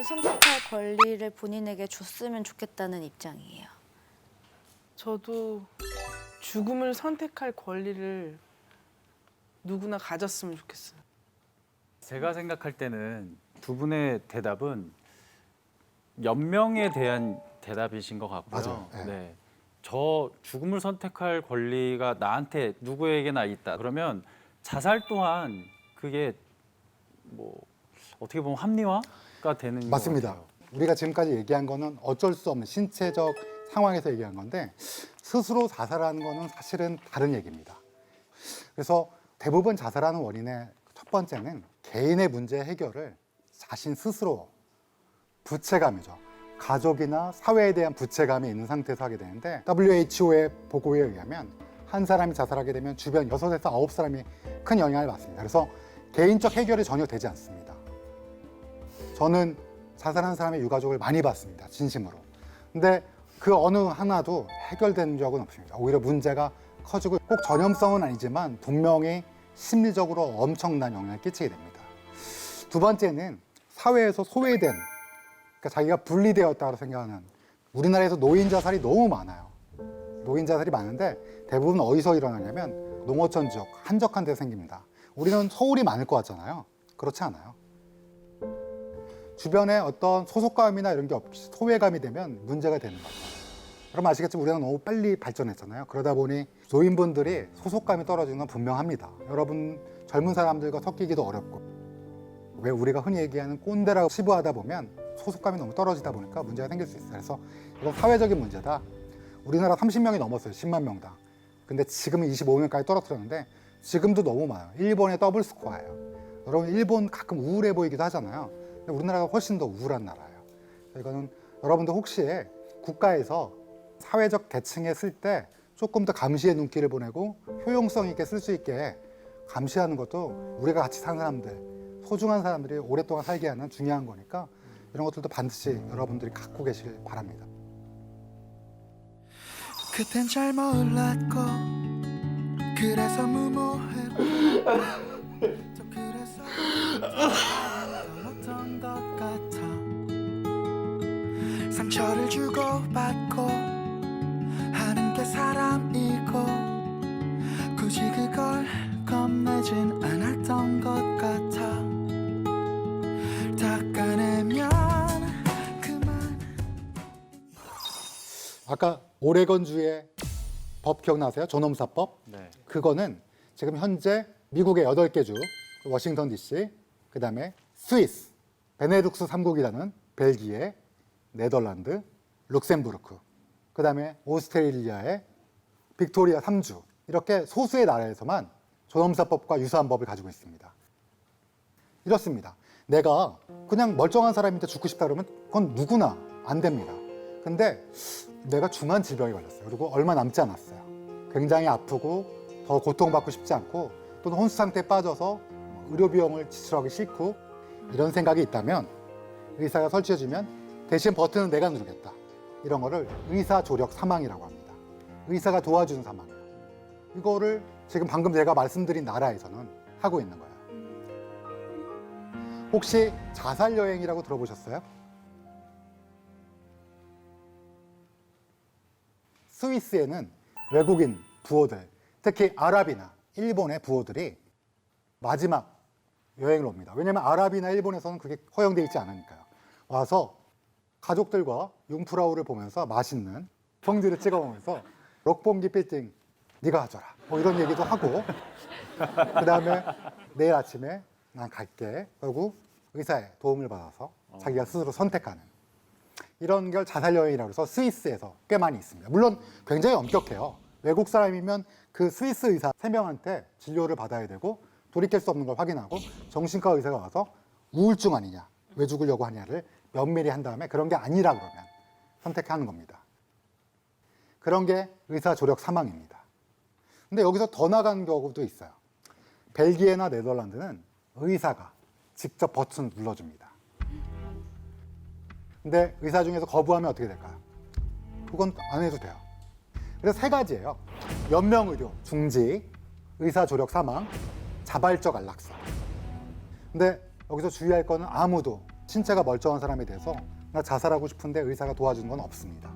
선택할 권리를 본인에게 줬으면 좋겠다는 입장이에요. 저도 죽음을 선택할 권리를 누구나 가졌으면 좋겠어요. 제가 생각할 때는 두 분의 대답은 연명에 대한 대답이신 것 같고요. 맞아요. 네. 네. 저 죽음을 선택할 권리가 나한테 누구에게나 있다. 그러면 자살 또한 그게 뭐 어떻게 보면 합리화가 되는 것 맞습니다. 같아요. 우리가 지금까지 얘기한 거는 어쩔 수 없는 신체적 상황에서 얘기한 건데 스스로 자살하는 거는 사실은 다른 얘기입니다. 그래서 대부분 자살하는 원인의 첫 번째는 개인의 문제 해결을 자신 스스로 부채감이죠. 가족이나 사회에 대한 부채감이 있는 상태에서 하게 되는데 WHO의 보고에 의하면 한 사람이 자살하게 되면 주변 6에서 9사람이 큰 영향을 받습니다. 그래서 개인적 해결이 전혀 되지 않습니다. 저는 자살한 사람의 유가족을 많이 봤습니다. 진심으로. 근데 그 어느 하나도 해결된 적은 없습니다. 오히려 문제가 커지고 꼭 전염성은 아니지만 분명히 심리적으로 엄청난 영향을 끼치게 됩니다. 두 번째는 사회에서 소외된, 그러니까 자기가 분리되었다고 생각하는, 우리나라에서 노인 자살이 너무 많아요. 노인 자살이 많은데 대부분 어디서 일어나냐면 농어촌 지역, 한적한 데 생깁니다. 우리는 서울이 많을 것 같잖아요. 그렇지 않아요. 주변에 어떤 소속감이나 이런 게 없이 소외감이 되면 문제가 되는 거죠. 그럼 아시겠지만 우리는 너무 빨리 발전했잖아요. 그러다 보니 노인분들이 소속감이 떨어지는 건 분명합니다. 여러분 젊은 사람들과 섞이기도 어렵고, 왜 우리가 흔히 얘기하는 꼰대라고 치부하다 보면 소속감이 너무 떨어지다 보니까 문제가 생길 수 있어요. 그래서 이건 사회적인 문제다. 우리나라 30명이 넘었어요. 10만 명당. 근데 지금은 25명까지 떨어뜨렸는데 지금도 너무 많아요. 일본의 더블 스코어예요. 여러분 일본 가끔 우울해 보이기도 하잖아요. 근데 우리나라가 훨씬 더 우울한 나라예요. 이거는 여러분들 혹시 국가에서 사회적 계층에 쓸 때 조금 더 감시의 눈길을 보내고 효용성 있게 쓸 수 있게 감시하는 것도 우리가 같이 사는 사람들, 소중한 사람들이 오랫동안 살게 하는 중요한 거니까 이런 것들도 반드시 여러분들이 갖고 계시길 바랍니다. 그땐 잘 몰랐고 그래서 무모했고 또 그래서 못한 것 같아. 상처를 주고받고 하는 게 사람이고 굳이 그걸 겁내진 않았던 것 같아. 닦아내면 그만. 아까 오레곤주의 법 기억나세요? 존엄사법? 네. 그거는 지금 현재 미국의 8개 주, 워싱턴 DC, 그 다음에 스위스, 베네룩스 3국이라는 벨기에, 네덜란드, 룩셈부르크, 그 다음에 오스트레일리아의 빅토리아 3주, 이렇게 소수의 나라에서만 존엄사법과 유사한 법을 가지고 있습니다. 이렇습니다. 내가 그냥 멀쩡한 사람인데 죽고 싶다 그러면 그건 누구나 안 됩니다. 근데 내가 중한 질병에 걸렸어요. 그리고 얼마 남지 않았어요. 굉장히 아프고 더 고통받고 싶지 않고 또는 혼수 상태에 빠져서 의료 비용을 지출하기 싫고 이런 생각이 있다면 의사가 설치해주면 대신 버튼은 내가 누르겠다. 이런 거를 의사 조력 사망이라고 합니다. 의사가 도와주는 사망이에요. 이거를 지금 방금 제가 말씀드린 나라에서는 하고 있는 거예요. 혹시 자살 여행이라고 들어보셨어요? 스위스에는 외국인 부호들, 특히 아랍이나 일본의 부호들이 마지막 여행을 옵니다. 왜냐하면 아랍이나 일본에서는 그게 허용되어 있지 않으니까요. 와서 가족들과 융프라우를 보면서 맛있는 평지를 찍어 보면서 록봉기 빌딩 네가 가져라 뭐 이런 얘기도 하고 그 다음에 내일 아침에 난 갈게 그리고 의사의 도움을 받아서 자기가 스스로 선택하는 이런 걸 자살여행이라고 해서 스위스에서 꽤 많이 있습니다. 물론 굉장히 엄격해요. 외국 사람이면 그 스위스 의사 3명한테 진료를 받아야 되고 돌이킬 수 없는 걸 확인하고 정신과 의사가 와서 우울증 아니냐, 왜 죽으려고 하냐를 면밀히 한 다음에 그런 게 아니라 그러면 선택하는 겁니다. 그런 게 의사 조력 사망입니다. 근데 여기서 더 나간 경우도 있어요. 벨기에나 네덜란드는 의사가 직접 버튼을 눌러줍니다. 근데 의사 중에서 거부하면 어떻게 될까요? 그건 안 해도 돼요. 그래서 3가지예요. 연명의료, 중지, 의사 조력 사망, 자발적 안락사. 근데 여기서 주의할 거는 아무도 신체가 멀쩡한 사람에 대해서 나 자살하고 싶은데 의사가 도와주는 건 없습니다.